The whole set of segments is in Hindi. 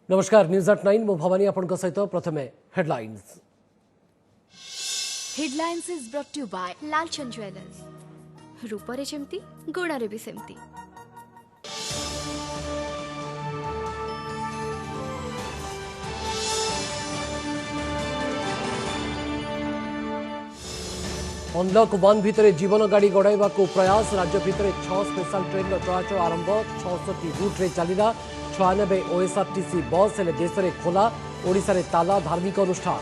नमस्कार न्यूज एट 9 मु भवानी आपन सहित प्रथमे headlines headlines is brought to by Lalchand jewellers रूपरे जेमती गुणरे भी सेमती। अनलक 1 भितर जीवन गाड़ी गड़ाइवा प्रयास राज्य भितर 6 स्पेशल ट्रेन चलाचल आरंभ 66 रूट्रे चलला 96 ओएसआरटीसी बस हेले देश में खोला ओडिशा रे ताला धार्मिक अनुष्ठान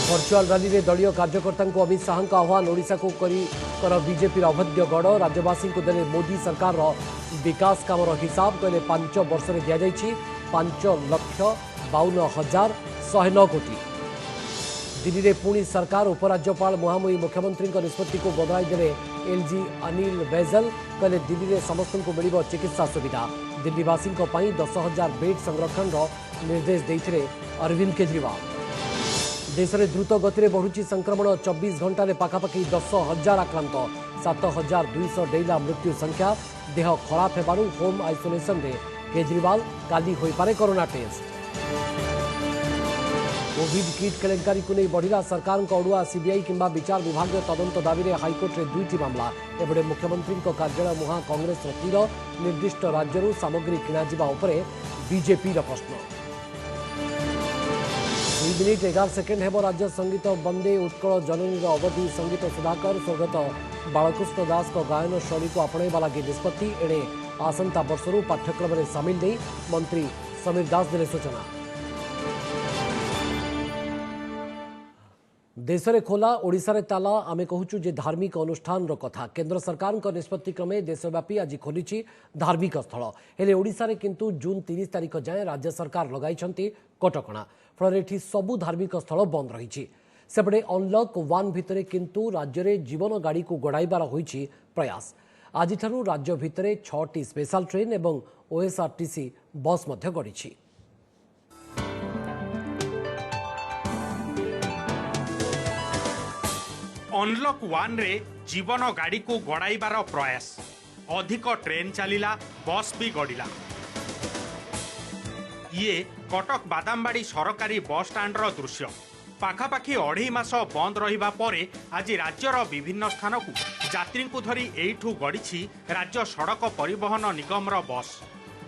वर्चुअल रैली रे दलीय कार्यकर्ता अमित शाह आह्वान ओडिशा को कर बीजेपी अभद्य गढ़ राज्यवासी को देले मोदी सरकार विकास काम हिसाब कहले 5 वर्ष में दि जाइए 5,52,109 कोटी। दिल्ली में पुणी सरकार उपराज्यपाल मुहामुही मुख्यमंत्री निष्पत्ति को बदलाई देले एलजी अनिल बैजल कहले दिल्ली में समस्त को मिल चिकित्सा सुविधा दिल्लीवासी 10,000 बेड संरक्षण निर्देश देते अरविंद केजरीवाल। देश में द्रुत गति में बढ़ुची संक्रमण 24 घंटे पाखापाखि 10,000 आक्रांत 7,200 डेला मृत्यु संख्या देह खराब होबारु होम आइसोलेशन रे केजरीवाल काली होई पारे कोरोना टेस्ट। कोविड किट केलेंकारी को नहीं बढ़िला सरकार अड़ुआ सीबीआई किंबा विचार विभाग तदंत दाबी में हाइकोर्ट में 2टी मामला एबडे मुख्यमंत्री कार्यालय मुहां कांग्रेस तीर निर्दिष्ट राज्य सामग्री किणाजिबा उपरे बीजेपी प्रश्न। 2 मिनिट 11 सेकेंड हेब राज्य संगीत बंदे उत्कल जननी अवधि संगीत सुधाकर स्वर्गत बालकृष्ण दास गायन शैली को आपणेबा लगी निष्पत्ति एणे आसंता वर्षरू पाठ्यक्रम में सामिल नहीं मंत्री समीर दास देले सूचना। देश में खोला ओडिशा रे ताला आमे कहूचु जे धार्मिक अनुष्ठान कथा केंद्र सरकार निष्पत्ति क्रमे देशव्यापी आज खोली धार्मिक स्थल हेले ओडिशा रे किंतु जून 30 तारिख जाए राज्य सरकार लगाई कटकणा फल एठी सबु धार्मिक स्थल बंद रही सेपटे अनलक 1 भितर किंतु राज्य रे जीवन गाड़ी को गड़ाइबार होईछि प्रयास आज राज्य भितर 6टी स्पेशल ट्रेन एवं ओएसआरटीसी बस मध्य गड़िछि। अनलक 1 रे जीवन गाड़ी को गड़ाइबार प्रयास अधिक ट्रेन चलिला बस भी गड़िला। ये कटक बादामबाड़ी सरकारी बस स्टाण्ड दृश्य पाखापाखि 2.5 मास बंद रहिबा परे आज राज्यर विभिन्न स्थान को यात्री को धरी एठू गड़िछि राज्य सड़क परिवहन निगम बस।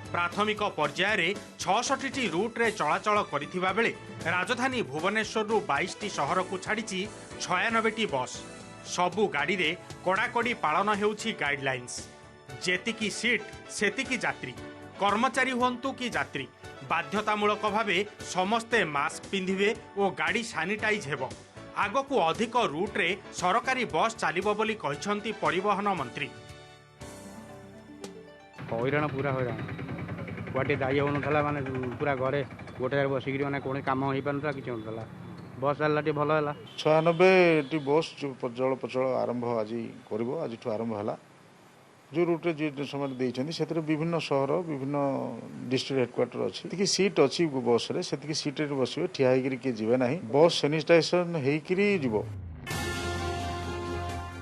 प्राथमिक पर्याय रे 66टी रूट रे चलाचल करिथिबा बेले राजधानी भुवनेश्वर 22टी शहर को छाड़ी 96टी बस सबु गाड़ी रे कड़ाकड़ी पालन हेउछि गाइडलाइंस जेतिकी सीट सेतिकी यात्री कर्मचारी हुंतु कि यात्री बाध्यतामूलक भावे समस्ते मास्क पिंधिबे और गाड़ी सानिटाइज हेबो। आगकू अधिक रूट रे सरकारी बस चलिबो बोली कहिसंती परिवहन मंत्री। हैरान पूरा हैरान गुआटे जाई होना माने पूरा घरे गोटे बसिक मैंने कौन कम हो पारा कि बस आला भल है 96टी बस जो चलप्रचल आरंभ आज आज आरंभ है जो रूट्रे जो समय देते से विभिन्न सहर विभिन्न डिस्ट्रिक्ट हेडक्वार्टर अच्छी सीट अच्छी बस से सीट बस ठिया किए जीवे ना बस सैनिटाइजेशन हो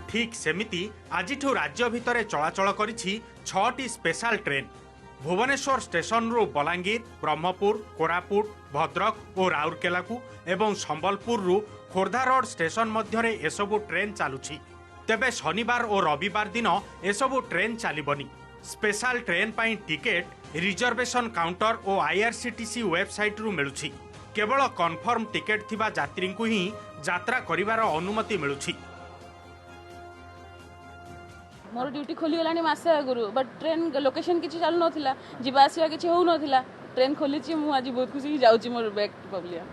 ठीक सेमिति आज राज्य भितर चलाचल करिछि 6टी स्पेशल ट्रेन भुवनेश्वर स्टेशन रु बलांगीर ब्रह्मपुर कोरापुट भद्रक और राउरकेला को एवं संबलपुर रु खोर्धा रोड स्टेशन मध्यरे एसबु ट्रेन चलुछि। तेबे शनिवार और रविवार दिन एसबु ट्रेन चलिबनी। स्पेशल ट्रेन पाई टिकेट रिजर्वेशन काउंटर और आईआरसीटीसी वेबसाइट रु मिलुछि। केवल कन्फर्म टिकेट थिबा यात्री को ही यात्रा करिवार अनुमति मिलुछि। मोर ड्यूटी खोली गलानी मासे आगुरु बट ट्रेन लोकेशन किछि चालू नथिला जिबा आसिया किछि होउ नथिला ट्रेन खोलिछि मु आज बहुत खुशी जाउछि मोर बैक पब्लिया।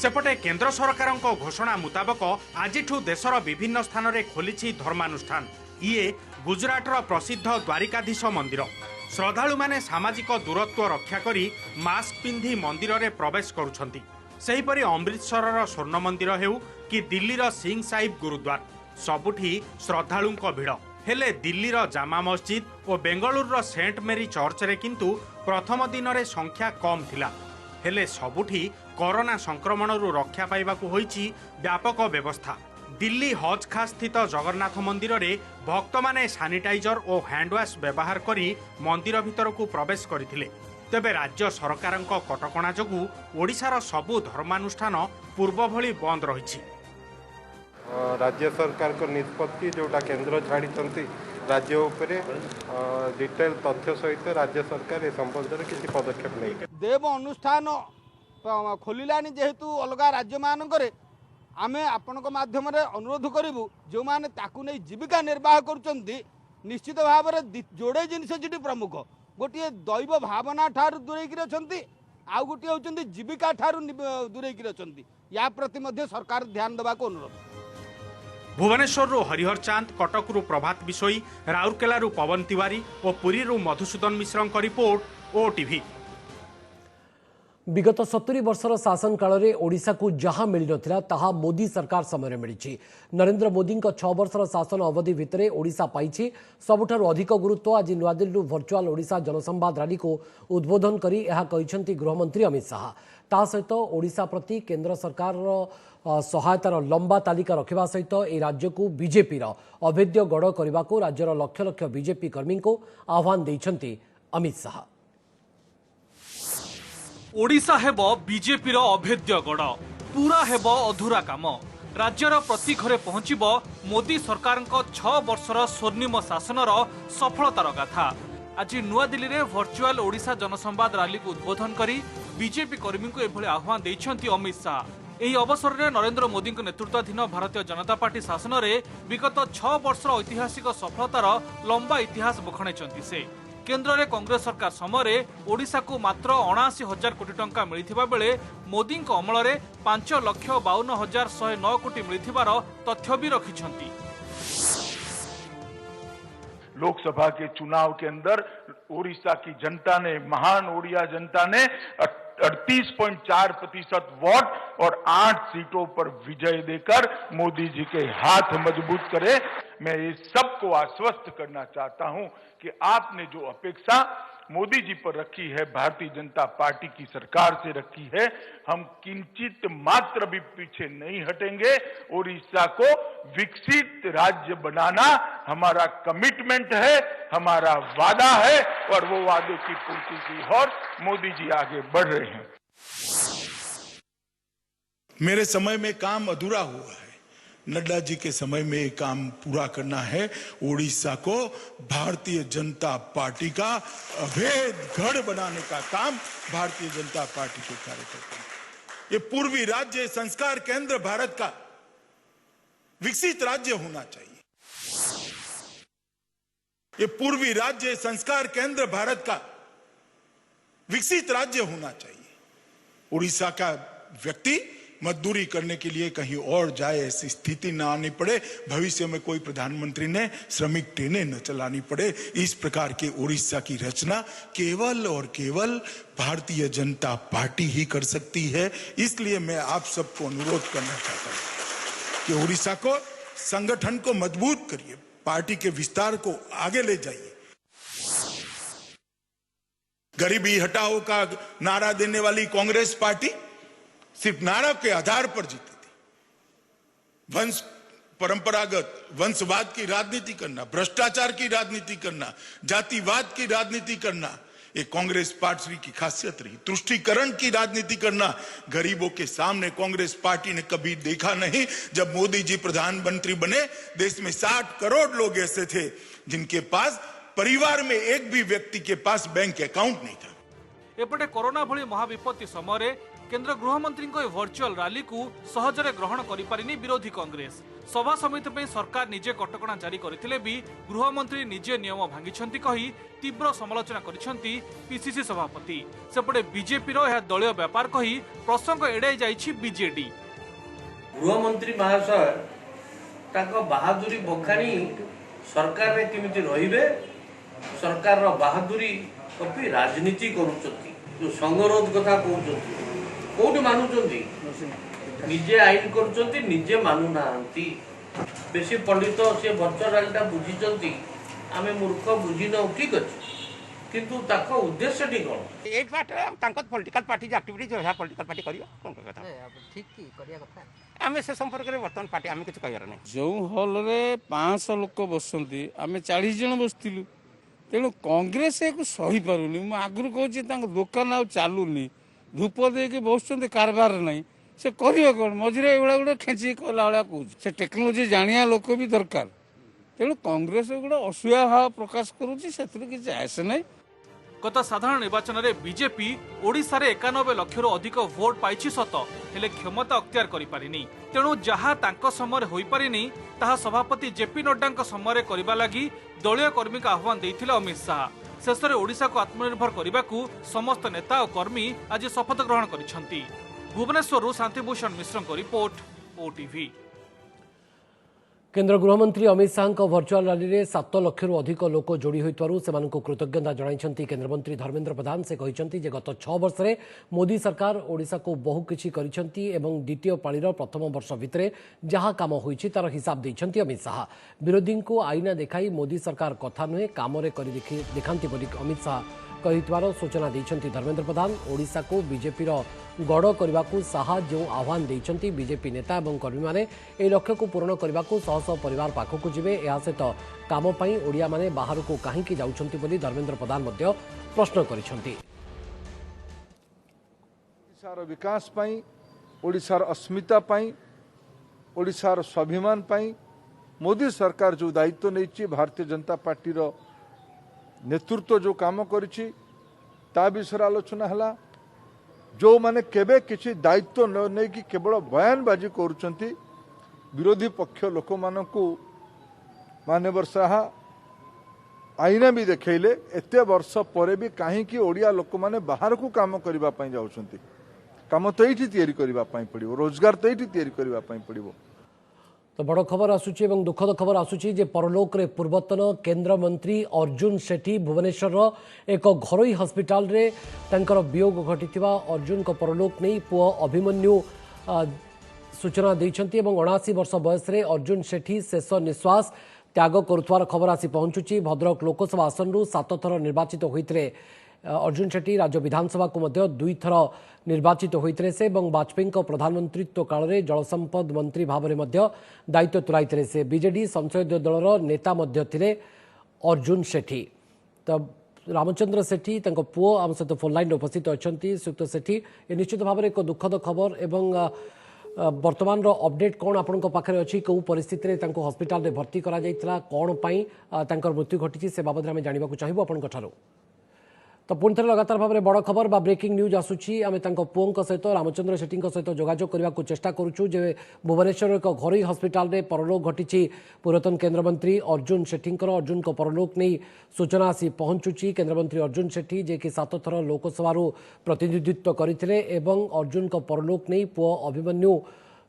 सेपटे केंद्र सरकार घोषणा मुताबक आज देशर विभिन्न स्थान में खोली धर्मानुष्ठान। ये गुजराटर प्रसिद्ध द्वारिकाधीश मंदिर श्रद्धालु माने सामाजिक दूरत्व रक्षा करी मास्क पिंधि मंदिर रे प्रवेश करुछंती। सेहीपरि अमृतसर स्वर्ण मंदिर हेउ कि दिल्लीर सिंह साहिब गुरुद्वार सबुठी श्रद्धालुंक भिड़ हेले दिल्लीर जामा मस्जिद और बेंगलुरुर सेंट मेरी चर्च रे किंतु प्रथम दिन रे संख्या कम थिला हेले सबुठी कोरोना संक्रमण रक्षा पाइबाकू होईची व्यापक व्यवस्था। दिल्ली हज खा स्थित जगन्नाथ मंदिर रे भक्त माने सानिटाइजर और हैंडवाश व्यवहार करी मंदिर भितर को प्रवेश करथिले। तेबे राज्य सरकारक कटकणा जोगु ओडिशार सबु धर्मानुष्ठान पूर्व भली बंद रहिछि। राज्य सरकार को निष्पत्ति जोटा केंद्र छाड़ी राज्य उपरे डिटेल तथ्य सहित राज्य सरकार ए संबंध में किसी पदक्षेप नहीं। देव अनुष्ठान खोलिलानी जेहेतु अलग राज्य मानक आमे आपनक माध्यम रे अनुरोध करिवु जो माने ताकू नै जीविका निर्वाह करूचंती निश्चित भाव में जोड़े जिनिस जेटी प्रमुख गोटे दैव भावना ठार दूरेकी अछंती आउ गोटे होचंती जीविका ठार दूरेकी अछंती या प्रति मध्य सरकार ध्यान देबा को अनुरोध। भुवनेश्वर हरिहर चांद, कटक प्रभात बिशोई, राउरकेला पवन तिवारी और पुरी मधुसूदन मिश्र रिपोर्ट ओटीवी। विगत 70 वर्षर शासन काल में ओडिशा को जहां मिल नथिला ताहा मोदी सरकार समय मिली। नरेंद्र मोदी 6 वर्षर शासन अवधि भितर ओडिशा पाइछि सबुठारु अधिक गुरुत्व। आज नुआदिल्ली वर्चुआल ओडिशा जनसंवाद रैली को उद्बोधन करी यह कहिसेंति गृहमंत्री अमित शाह। ता सहित ओडिशा प्रति केंद्र सरकार सहायतार लंबा तालिका रखा सहित ए राज्य को बीजेपी अभेद्य गढ़ करने को राज्यर लक्ष लक्ष बीजेपी कर्मी को आह्वान देइछंति अमित शाह। ओडिशा हेब बीजेपी अभेद्य गढ़, पूरा हेब अधूरा काम। राज्यर प्रति घरे पहुंचब मोदी सरकार 6 वर्षर स्वर्णिम शासनर सफलतार गाथा। आज नुआदिल्ली में वर्चुआल ओडिशा जनसंवाद रैली को उद्बोधन करी बीजेपी कर्मी को एभली आह्वान देइछंति अमित शाह। ଏହି ଅବସରରେ ନରେନ୍ଦ୍ର ମୋଦିଙ୍କ ନେତୃତ୍ୱାଧୀନ ଭାରତୀୟ जनता पार्टी शासन में विगत 6 वर्षर ऐतिहासिक सफलतार लंबा इतिहास बखाणिଛନ୍ତି से। केंद्र में कांग्रेस सरकार समय ओडिशा को मात्र 79,000 कोटी टंका मिलिथिबा बेले मोदी अमल में 5,52,109 कोटी मिलिथिबार तथ्य भी रखिछंती। लोकसभा के चुनाव के अंदर ओडिशा की जनता ने, महान ओडिया जनता ने 38.4% वोट और 8 सीटों पर विजय देकर मोदी जी के हाथ मजबूत करे। मैं ये सबको आश्वस्त करना चाहता हूं कि आपने जो अपेक्षा मोदी जी पर रखी है, भारतीय जनता पार्टी की सरकार से रखी है, हम किंचित मात्र भी पीछे नहीं हटेंगे। ओडिशा को विकसित राज्य बनाना हमारा कमिटमेंट है, हमारा वादा है और वो वादे की पूर्ति की ओर मोदी जी आगे बढ़ रहे हैं। मेरे समय में काम अधूरा हुआ है, नड्डा जी के समय में एक काम पूरा करना है। ओडिशा को भारतीय जनता पार्टी का अभेद गढ़ बनाने का काम भारतीय जनता पार्टी के कार्यकर्ता हैं। ये पूर्वी राज्य संस्कार केंद्र भारत का विकसित राज्य होना चाहिए। ये पूर्वी राज्य संस्कार केंद्र भारत का विकसित राज्य होना चाहिए। उड़ीसा का व्यक्ति मजदूरी करने के लिए कहीं और जाए, ऐसी स्थिति न आनी पड़े। भविष्य में कोई प्रधानमंत्री ने श्रमिक ट्रेनें न चलानी पड़े। इस प्रकार के उड़ीसा की रचना केवल और केवल भारतीय जनता पार्टी ही कर सकती है। इसलिए मैं आप सबको अनुरोध करना चाहता हूं कि उड़ीसा को संगठन को मजबूत करिए, पार्टी के विस्तार को आगे ले जाइए। गरीबी हटाओ का नारा देने वाली कांग्रेस पार्टी सिर्फ नारा के आधार पर जीती थी। परंपरागत वंशवाद की राजनीति करना, भ्रष्टाचार की राजनीति करना, जातिवाद की राजनीति करना, ये कांग्रेस पार्टी की खासियत रही। तुष्टीकरण की राजनीति करना गरीबों के सामने कांग्रेस पार्टी ने कभी देखा नहीं। जब मोदी जी प्रधानमंत्री बने, देश में 60 करोड़ लोग ऐसे थे जिनके पास परिवार में एक भी व्यक्ति के पास बैंक अकाउंट नहीं था। एपटे कोरोना भली महाविपत्ति समय केंद्र गृहमंत्री वर्चुअल रैली को सहजरे ग्रहण करिपारिनी विरोधी कांग्रेस। सभा समिति में सरकार निजे कटकणा जारी करथिले भी गृहमंत्री निजे नियम भांगिछंती कही तीव्र समालोचना करिछंती पीसीसी सभापति। सेपटे बीजेपी रो यह दलीय व्यापार कही प्रसंग एड़ाई जाइछि बीजेडी। गृहमंत्री महाशय ताको बहादुरी बखाणी सरकार रे केमिति रहिबे, सरकार रो बहादुरी कपि राजनीति करूछंती। जो संगरोध कथा कहउछंती कोठी मानुचंती, निजे आईन करूचंती, निजे मानु नांती। बेसी पंडित से वर्चुअल रैलीटा बुझीचंती, आमे मूर्ख बुझी न। ठीक अछि, କିନ୍ତୁ ତାଙ୍କ ଉଦ୍ଦେଶ୍ୟଟି କ'ଣ? ଏଇ ତାଙ୍କ ପଲିଟିକାଲ ପାର୍ଟି ଆକ୍ଟିଭିଟି ଯାହା ପଲିଟିକାଲ ପାର୍ଟି କରିବ କ'ଣ କଥା ଠିକ କି କରିବା କଥା ଆମେ ସେ ସମ୍ପର୍କରେ ବର୍ତ୍ତମାନ ପାର୍ଟି ଆମେ କିଛି କହିବାର ନାହିଁ। ଯେଉଁ ହଲ୍ରେ 500 ଲୋକ ବସନ୍ତି ଆମେ 40 ଜଣ ବସିଥିଲୁ, ତେଣୁ କଂଗ୍ରେସ ଏକୁ ସହିପାରୁନି। ମୁଁ ଆଗରୁ କହୁଛି ତାଙ୍କ ଦୋକାନ ଆଉ ଚାଲୁନି, ଧୂପ ଦେଇକି ବସୁଛନ୍ତି, କାରବାର ନାହିଁ, ସେ କରିବେ କ'ଣ? ମଝିରେ ଏଗୁଡ଼ା ଗୋଟେ ଖେଞ୍ଚିକି କଲା ଭଳିଆ କହୁଛି। ସେ ଟେକ୍ନୋଲୋଜି ଜାଣିବା ଲୋକ ବି ଦରକାର। ତେଣୁ କଂଗ୍ରେସ ଗୋଟେ ଅସୂୟା ଭାବ ପ୍ରକାଶ କରୁଛି, ସେଥିରେ କିଛି ଆସେ ନାହିଁ। गत साधारण निर्वाचन में बीजेपी ओडिशा रे 91 लक्षर अधिक भोट पाई सत हेले क्षमता अख्तियार करि पारिनी। तेणु जहाँ तांको समय होई पारिनी ताहा सभापति जेपी नड्डा समय करबा लागि दलीय कर्मी का आह्वान देइथिले अमित शाह। शेष में ओडिशा को आत्मनिर्भर करने को समस्त नेता और कर्मी आज शपथ ग्रहण करिसेंती। भुवनेश्वर शांतिभूषण मिश्र रिपोर्ट ओटीवी। केन्द्र गृहमंत्री अमित शाह वर्चुआल रैली में 7 लाख अधिक लोक जोड़ी होइतवारु सेमानकु कृतज्ञता जणाइछंती केन्द्रमंत्री धर्मेन्द्र प्रधान। से कहिछंती जे गत 6 वर्ष में मोदी सरकार ओडिशा को बहु किछि करिछंती एवं द्वितीय पाळीर प्रथम वर्ष भितरे जहाँ काम होइछि तार हिसाब दैछंती अमित शाह। विरोधी को आईना देखाई मोदी सरकार कथा नुहे कामरे करि देखांती बोली अमित शाह कहितवार सूचना दैछंती धर्मेन्द्र प्रधान। ओडिशा को बीजेपी गड़ करने को शाह जो आह्वान देइछंती बीजेपी नेता और कर्मी माने ए लक्ष्य को पूर्ण करने को शह शह परिवार पाखक जिवे। या सहित काम पई ओडिया माने बाहर को कहीं जाउछंती बोली धर्मेन्द्र प्रधान मध्य प्रश्न करिछंती। ओडिशार विकास पई, ओडिशार अस्मिता पई, ओडिशार स्वाभिमान पई मोदी सरकार जो दायित्व नहीं, भारतीय जनता पार्टी रो नेतृत्व जो काम करिछि ता विषय आलोचना हला। जो माने केबे किछि दायित्व न नै कि केवल बयानबाजी करूछंती विरोधी पक्ष लोक मानकु मानवर शाह आईना भी देखैले एते वर्ष परे भी कहीं कि ओडिया लोक माने बाहर को काम करबा पई जाउछंती। काम तो एठी तैयारी करबा पई पड़िबो, रोजगार तो एठी तैयारी करबा पई पड़िबो। तो बड़ खबर आसुची एवं दुखद खबर आसुची जे परलोक रे पूर्वतन केंद्र मंत्री अर्जुन सेठी भुवनेश्वर एक घरोई हस्पिटाल रे तंकर वियोग घटिथिबा अर्जुन को परलोक नहीं पुओ अभिमन्यु सूचना दैछंती एवं 79 वर्ष बयस रे अर्जुन सेठी शेष निश्वास त्याग करुथवार खबर आसी पहुंचुची। भद्रक लोकसभा आसन रु 7 थर निर्वाचित होइतरे अर्जुन सेठी राज्य विधानसभा को मध्य 2 थर निर्वाचित होइतरे से एवं वाजपेयी प्रधानमंत्रित्व काल में जलसंपद मंत्री भाव में दायित्व तुलाइतरे से। बीजेडी संसदीय दलर नेता मध्य थिले अर्जुन सेठी। तो रामचंद्र सेठी तंको पुओ आम सहित फोन लाइन उपस्थित अछंती। सुक्त सेठी ए निश्चित भाव में एक दुखद खबर एवं वर्तमान अपडेट कौन आपण पाखे अच्छी कौ परिस्थिति में तांको हॉस्पिटल में भर्ती करा जाइतला कौन पई तांकर मृत्यु घटी से बाबद में जानवा चाहिए आपण ठारो। तो पुणी थे लगातार भाव में बड़ खबर बा ब्रेकिंग न्यूज आसूची आम पुओं सहित रामचंद्र सेठी सहित जोगाजोग करने को चेष्टा करुचु जे भुवनेश्वर एक घरोई हस्पिटाल में परलोक घटी पूर्वतन केन्द्रमंत्री अर्जुन सेठी अर्जुन को परलोक नहीं सूचना आसी पहुंचुची। केन्द्रमंत्री अर्जुन सेठी जे कि 7 थर लोकसभा प्रतिनिधित्व करते अर्जुन को परलोक नहीं पुओ अभिमन्यु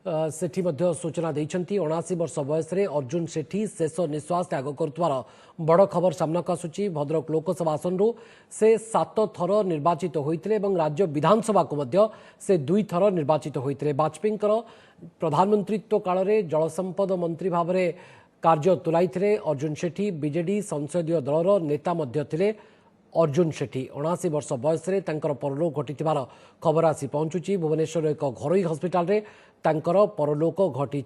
सेठी मध्य सूचना दैछंती। 79 वर्ष बयस रे अर्जुन सेठी शेष निश्वास त्याग करुवार बड़ खबर सामना आसुची। भद्रक लोकसभा आसन रु से 7 थर निर्वाचित होइतले एवं राज्य विधानसभा को मध्य से 2 थर निर्वाचित होइतले। वाजपेयी प्रधानमंत्रित्व काल में जलसंपद मंत्री भाव में कार्य तुलाइथिले अर्जुन सेठी। बीजेडी संसदीय दलर नेता मध्य थिले अर्जुन सेठी। 79 वर्ष बयस रे तांकर परलोक घटिथिबार खबर आसी पहुंचुची। भुवनेश्वर एक घरोई हस्पिटाल रे तांकर परलोक घटी।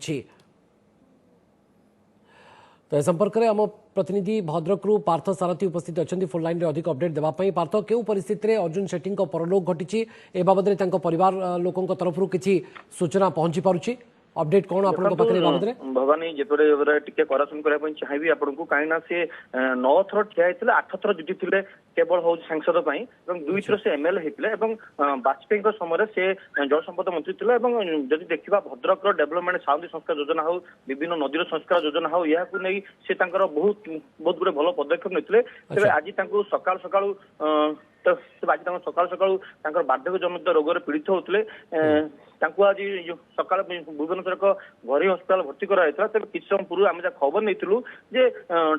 तो संपर्क में आम प्रतिनिधि भद्रक पार्थ सारथी उपस्थित अच्छा फोन लाइन में अधिक अपडेट देवाई। पार्थ क्यों परिस्थिति में अर्जुन सेठी परलोक घटी ए बाबद परिवार लोकों तरफ किसी सूचना पहुंची पारुची अपडेट कौन आपन पाखरे बाबद रे भवानी जेतरे टिके करेक्शन करबा पई चाहिबी आपनकु काइना से 9 थर ठिया हेतिले 8 थर जुटी थिले केवल हो सांसद पई एवं 2 थर से एमएलए हेतिले एवं वाजपेयी को समय रे से जल संपद मंत्री थिले एवं जदि देखिबा भद्रक रो डेवलपमेंट साउंड संस्कार योजना हो विभिन्न नदीर संस्कार योजना हो या को नै से तांकर बहुत गुरे भलो पदक्षेप नेतिले तबे आज तांको सकाल सकाल तो आज सकाल सकाल बार्धक्य जनित रोग पीड़ित होते आज सकाल भुवनेश्वर एक घरोई हस्पिटाल भर्ती कराइला तेज किसी समय पूर्व आम जहाँ खबर नहीं जे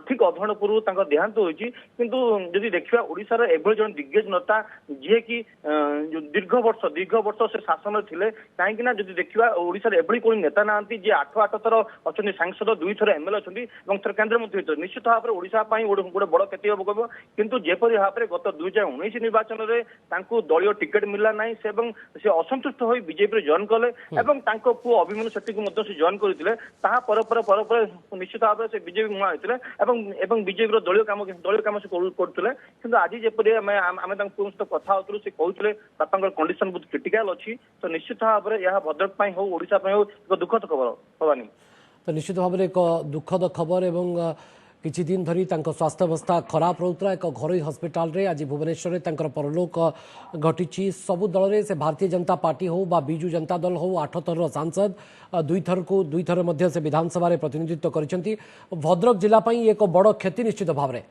ठीक अधघंटा पूर्व देहांत होती किंतु जदि देखा ओडिशार एभली जन दिग्गज नेता जी कि दीर्घ वर्ष से शासन थे कहीं जदि देखा ओडिशार एभली कोई नेता ना जी 8 थर अच्छा सांसद 2 थर एमएलए अच्छा थर केन्द्रमंत्री होते निश्चित भाव में ओडिशा गोटे बड़ क्षति हम कह किंतु जेपरी भाव में गत 2019 निर्वाचन में दलीय टिकेट मिलला ना से असंतुष्ट हो बीजेपी जॉइन कले पुओ अभिमन्यु शेट्टी को जॉइन करते निश्चित भाव में बीजेपी मुआ होते बीजेपी दलीय काम से करते कि आज जपरी आम सहित कथा होते से कहते बापा कंडीशन बहुत क्रिटिकाल अच्छी तो निश्चित भाव में यह भद्रक हो ओडिशा हो एक दुखद खबर भवानी तो निश्चित भाव में एक दुखद खबर एवं किछि दिन धरी तांको स्वास्थ्य अवस्था खराब रोता एक घरोई हस्पिटाल रे आज भुवनेश्वर रे तांकर परलोक घटी सबु दल रे से भारतीय जनता पार्टी हो बा बिजू जनता दल हो 8 थर सांसद 2 थर मध्य से विधानसभा रे प्रतिनिधित्व करिसेंती भद्रक जिला पई एक बड़ क्षति निश्चित भाव में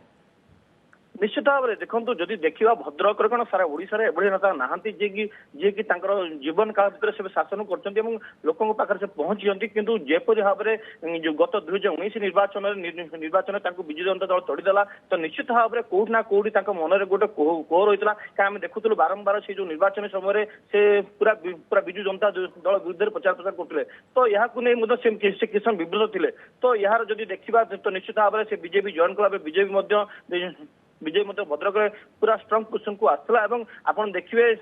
निश्चित भाव में देखो जदि देखा भद्रक कौन सारा ओडिशा एभली नेता नहांती जी कि जीवन काल भर से शासन कर लोकों पाखे से पहुंची किंतु जेपरी भाव में गत 2019 निर्वाचन विजु जनता दल तोड़देला तो निश्चित भाव में कौट ना कौटी मन में गोटे कोह रही है आम देखुलु बारंबार से जो निर्वाचन समय से पूरा विजु जनता दल विरुद्ध प्रचार प्रसार करते तो यहाँ किसान विवृत थे तो यार जदि देखा तो निश्चित भाव में से बीजेपी जॉइन कला बीजेपी विजय भद्रक पूरा स्ट्रंग पोजिशन को आसला आपन देखिए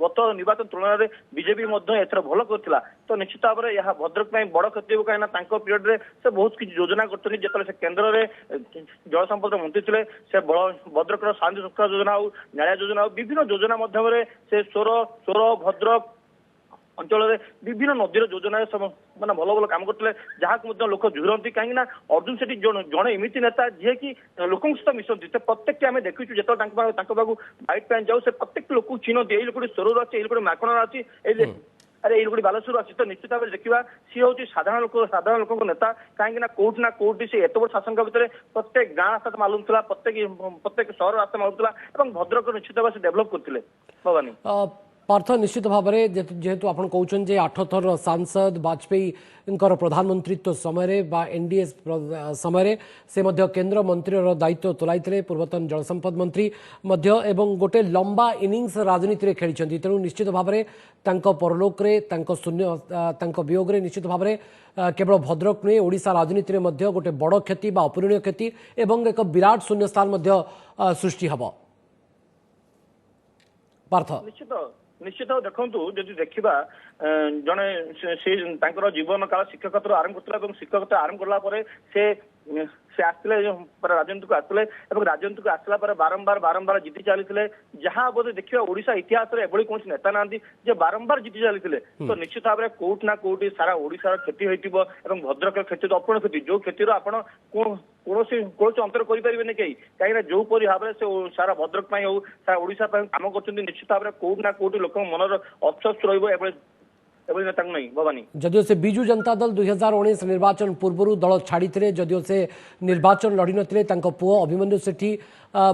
गत निर्वाचन तुलन में बीजेपी एथर भल करथिला तो निश्चित भाव में यह भद्रक में बड़ क्षति हो कहीं पीरियड रे से बहुत किसी योजना करते जिते से केन्द्र में जल संपद मंत्री थे से भद्रक शांति सुरक्षा योजना हो न्याय योजना हो विभिन्न योजना मध्यम से सोर भद्रक अंचल विभिन्न नदीर योजना माने भल भल काम करते जहाँ लोक झुरती कहीं अर्जुन सेठी जड़े एमती नेता जी कि लोकों सहित मिशंती से प्रत्येक आम देखु जो बैठ पे जाऊ से प्रत्येक लोक चिन्हती ये लोक सोर अच्छे ये लोक माखणा अच्छी अरे ये लोक बालेश्वर अच्छी तो निश्चित भाव में देखा सी हूँ साधारण लोक नेता कहीं कौट ना कौटी से एत बड़ शासन भितर प्रत्येक गाँ रास्ता मालूम था प्रत्येक सहर रास्ता मालूम था भद्रक निश्चित भाव से डेभलप करते भवानी पार्थ निश्चित भाव में जेहेतु आप कहते 8 थर सांसद वाजपेयी प्रधानमंत्रित्व समय एनडीए समय से केंद्र मंत्री दायित्व तुलाई पूर्वतन जलसंपद मंत्री एवं गोटे लंबा इनिंग्स राजनीति खेली तेणु निश्चित भाव में परलोक शून्य वियोग निश्चित भाव में केवल भद्रक नुहे ओडिशा राजनीति में गोटे बड़ क्षति अपूरणीय क्षति एवं एक विराट शून्य स्थान सृष्टि हब पार्थ निश्चित देखु जदि देखा जड़े से जीवन काल शिक्षकता आरंभ कर शिक्षकता आरंभ कला से आसते राजनीति को आसते राजनीति को आसला बारंबार जीति चलते जहाँ बोधे देखा ओडिशा इतिहास में एभली कौन नेता ना बारंबार जीति चलते तो निश्चित भाव में कौट ना कौटी सारा ओडिशार क्षति होती भद्रक क्षति अपूर्ण क्षति जो क्षतिर आप कौन अंतर करें कहीं जो भाव में से सारा भद्रक हो सारा ओडिशा काम कर निश्चित भाव में कौट ना कौटी लोक मनर अफसोस रही जदियो से बिजू जनता दल 2019 निर्वाचन पूर्व दल छाड़ी जदियो से निर्वाचन लड़ी नथिले तांको पुओ अभिमन्यु सेठी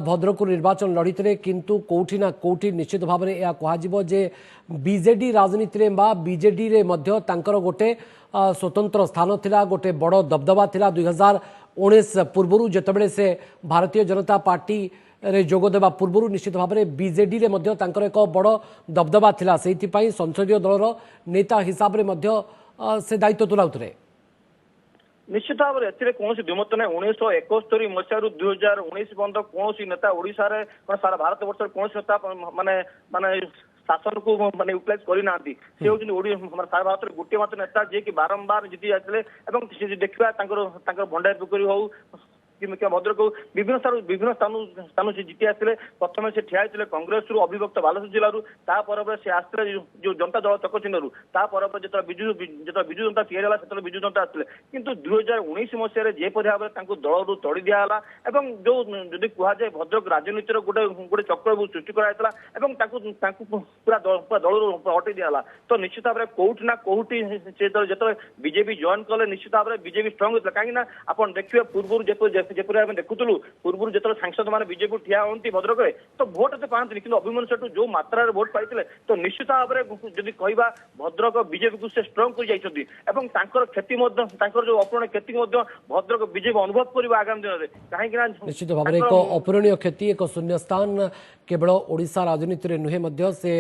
भद्रक निर्वाचन लड़ी किंतु कोठी ना कोठी निश्चित भाव में यह कह जे बीजेडी राजनीति रे बा बीजेडी रे मध्य तांकर गोटे स्वतंत्र स्थान थिला गोटे बड़ दबदबा थिला 2019 पूर्व जेतबेले से भारतीय जनता पार्टी रे जोगदेवा पूर्व निश्चित भाव में बीजेडी रे मध्य तांकर एक बड़ दबदबा थिला सेहिथिपाई संसदीय दलर नेता हिसाब रे मध्य से दायित्व तुलाउतरे निश्चित भाव में कौन द्विमत ना 1971 मसीह 2019 पर्यंत कौन नेता ओडिशा रे सारा भारत वर्ष कौन नेता माने माने शासन को माने यूटिलाइज करना से होती सारा भारत में गोटे मात्र नेता जी कि बारंबार जीति जाते देखा भंडारी पोखरी हो भद्रक विभिन्न स्थान से जीति आसते प्रथम से ठिया कांग्रेस अविभक्त बालेश्वर जिलूर से आसते जो जनता दल चक चिन्ह जो विजु जनता या से विजु जनता आसते किंतु 2019 मसीह जेपरी भाव में दल तड़ी दिगला जो जदि कहुए भद्रक राजनीतिर गोटे गोटे चक्र सृष्टि कराइला पूरा दल हटई दिगला तो निश्चित भाव में कौट ना कौटी से जो बीजेपी जॉइन कले निश्चित भाव में बीजेपी स्ट्रंग होता कहीं आप देखिए पूर्व जेपरि आमे देखुतलु पूर्व जेतल सांसद माने बीजेपी ठिया होंती भद्रक रे तो भोट एते पांतनी किंतु अभिमन्यु सेठू जो मात्रा रे वोट पाइतिले तो निश्चित भाव में जदि कहबा भद्रक बीजेपी को से स्ट्रांग कर जाइछथि एवं तांकर क्षति मध्य तांकर जो अपूर्ण क्षति मध्य भद्रक बीजेपी अनुभव करबा आगामी दिन रे काहे कि निश्चित भाव में एक अपूरणीय क्षति एक शून्य स्थान केवल ओडिशा राजनीति रे नुहे मध्य से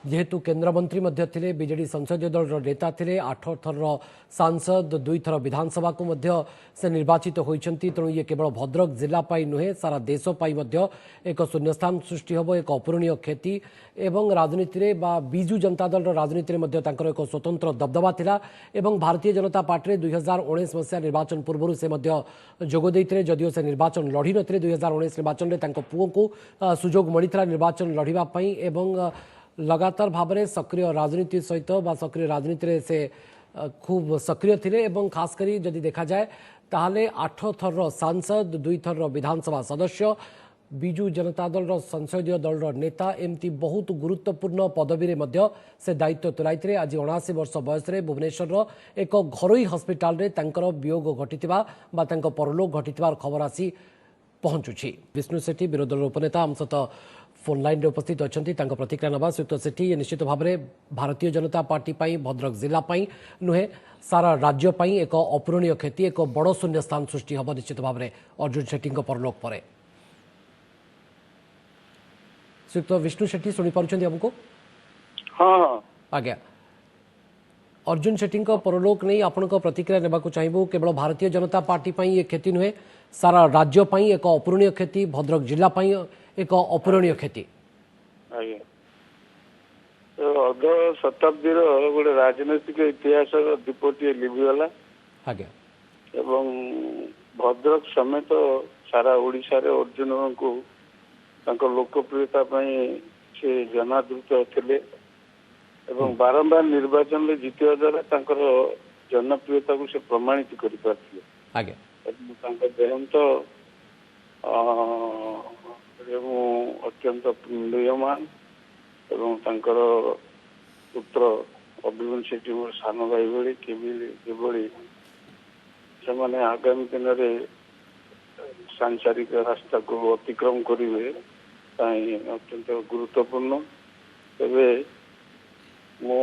जेहेतु केन्द्रमंत्री मध्य थिले बीजेडी संसदीय दल नेता थिले 8 थर सांसद 2 थर विधानसभा को मध्य से निर्वाचित होइछंती तेणु ये केवल भद्रक जिला पाई नुहे सारा देश पाई मध्य एक शून्यस्थान सृष्टि होबो एक अपूरणीय क्षति एवं राजनीति रे बा बिजू जनता दल राजनीति रे मध्य तांकर एक स्वतंत्र दबदबा थिला एवं भारतीय जनता पार्टी रे 2019 मसिया निर्वाचन पूर्व से मध्य जोग दैथिले जदियो से निर्वाचन लढी नथिले 2019 निर्वाचन रे तांको पुओ को सुजोग मिलिथिला निर्वाचन लढिबा पई एवं लगातार भाव में सक्रिय राजनीति सहित सक्रिय राजनीति रे से खूब सक्रिय थिले एवं खास करी जदि देखा जाए ताहले 8 थर सांसद 2 थर विधानसभा सदस्य बिजू जनता दल संसदीय दल नेता एमती बहुत गुरुत्वपूर्ण पदवी रे मध्य से दायित्व तुलाइथिले आज 79 वर्ष बयस रे भुवनेश्वर एक घरोई हस्पिटाल रे तांकर वियोग घटिथिबा बा तांकर परलोक घटिथिबार खबर आसी पहुंचुछि। विष्णु सेठी विरोधी दल उपनेता हम सहित फोन लाइन रे उपस्थित अच्छी प्रतिक्रिया नवा श्रीयुक्त सेठी निश्चित भाव में भारतीय जनता पार्टी पाई भद्रक जिला पाई नुहे सारा राज्य पाई एक अपूरणीय क्षति एक बड़ शून्य स्थान सृष्टि हम निश्चित भाव में अर्जुन शेट्टी परलोक पर श्रीयुक्त विष्णु शेट्टी शुणी पार्टी हमको हाँ आज्ञा अर्जुन शेट्टी परलोक नहीं आपण प्रतिक्रिया नेबाकू चाहिबू केवल भारतीय जनता पार्टी पाई ये क्षति नुहे सारा राज्य पाई एक अपूरणीय क्षति भद्रक जिला पाई एक अपूरणीय क्षति आज्ञा तो अर्ध शताब्दी गोटे राजनैतिक इतिहास दीपटी लिभिगला आज्ञा एवं भद्रक समेत सारा ओडिशा रे अर्जुन को तांको लोकप्रियता पई से जनादृत थिले एवं बारंबार निर्वाचन में जीतिया द्वारा तांकर जनप्रियता को से प्रमाणित करि पारथिले आज्ञा तांकर देहांत अत्यंत प्रियमान एवं तांकर पुत्र अभिमन्यु शेट्टी मोर सान भाई भली किभली से आगामी दिन में सांसारिक रास्ता को अतिक्रम करेंगे अत्यंत गुरुत्वपूर्ण तेरे मो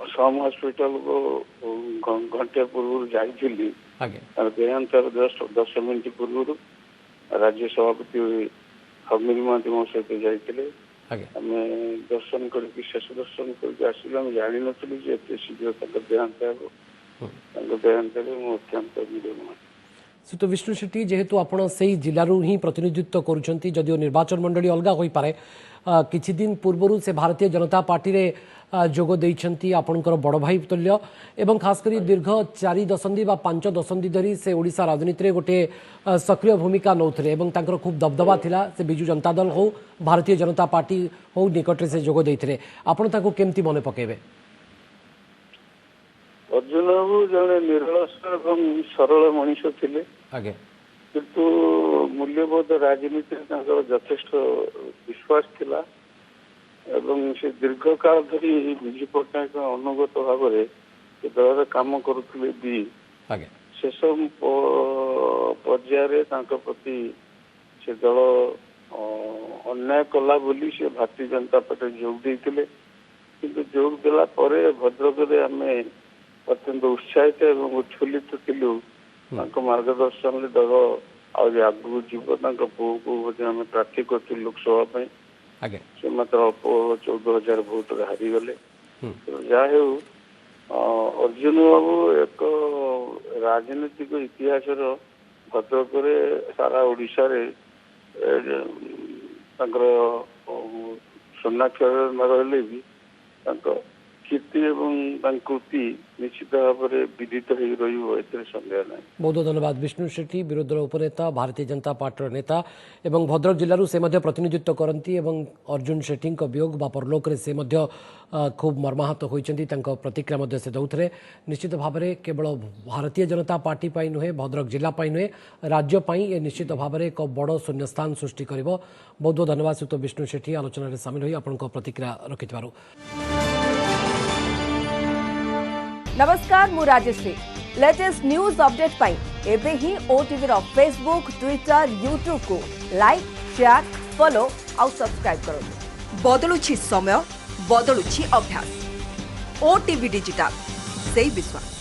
सम हॉस्पिटल को घंटे पूर्व जाइली देहांत जस्ट 10 मिनिट पूर्व राज्य सभापति हमीर महांती मो सहित जाइए आम दर्शन करके शेष दर्शन करके आसिल आम जानी नी एत शीघ्र देहांत हे देहांत अत्यंत मिलमान श्रीयुक्त विष्णु शेट्टी जेहेतु आपण से जिलू ही प्रतिनिधित्व करुँच जदिव निर्वाचन मंडली अलग हो पारे किछि दिन पूर्व से भारतीय जनता पार्टी रे जोग देइछंती आपणकर बड़ भाई तुल्य एवं खास करी दीर्घ 4 दशंधि बा 5 दशंधि धरी से ओडिशा राजनीति रे गोटे सक्रिय भूमिका नौथिले एवं तांकर खूब दबदबा थिला से बिजू जनता दल हो भारतीय जनता पार्टी हो निकट से जोग देइथिले आपण ताको केमती मने पकेबे अर्जुन बाबू जड़े निर्लस एवं सरल मनीष थिले आगे किंतु मूल्यबोध राजनीति यथेष्ट विश्वास थिला एवं से दीर्घ काल धरी विजु पट्टनायक अनुगत भाव में दल काम करुले भी शेष पर्याय प्रति से दल अन्याय कला बोली से भारतीय जनता पार्टी जोग देते किंतु जोग देला भद्रक आम अत्यंत उत्साहित एवं उत्फुल्लित थिलु मार्गदर्शन दल आगू जीव पुओ को आम प्रार्थी कर लोकसभा से मात्र अल्प 14,000 भोट हारीगले जहा अर्जुन बाबू एक राजनीतिक इतिहास भद्रक सारा ओडिशा रे स्वर्णाक्षर न रही भी कीर्ति एवं कृति निश्चित भाव में विदित हो रही सन्देह ना। बहुत बहुत धन्यवाद विष्णु शेट्टी विरोधी दल उपनेता भारतीय जनता पार्टी नेता एवं भद्रक जिलूर से प्रतिनिधित्व करती एवं अर्जुन शेट्टी वियोग बा परलोक से खूब मर्माहत होती प्रतिक्रिया से दौरे निश्चित भाव में केवल भारतीय जनता पार्टी पाई नुहे भद्रक जिला पाई नुहे राज्य पाई ये निश्चित भाव में एक बड़ शून्यस्थान सृष्टि कर। बहुत बहुत धन्यवाद श्रीयुक्त विष्णु शेट्टी आलोचना में सामिल होई आपन प्रतिक्रिया रखिथिबारु। नमस्कार मु राजश्री लेटेस्ट न्यूज अपडेट पाई एबे ही ओटीवी रो फेसबुक ट्विटर यूट्यूब को लाइक शेयर फॉलो आउ सब्सक्राइब करो। बदलुछि समय बदलुछि अभ्यास। ओटीवी डिजिटल से विश्वास।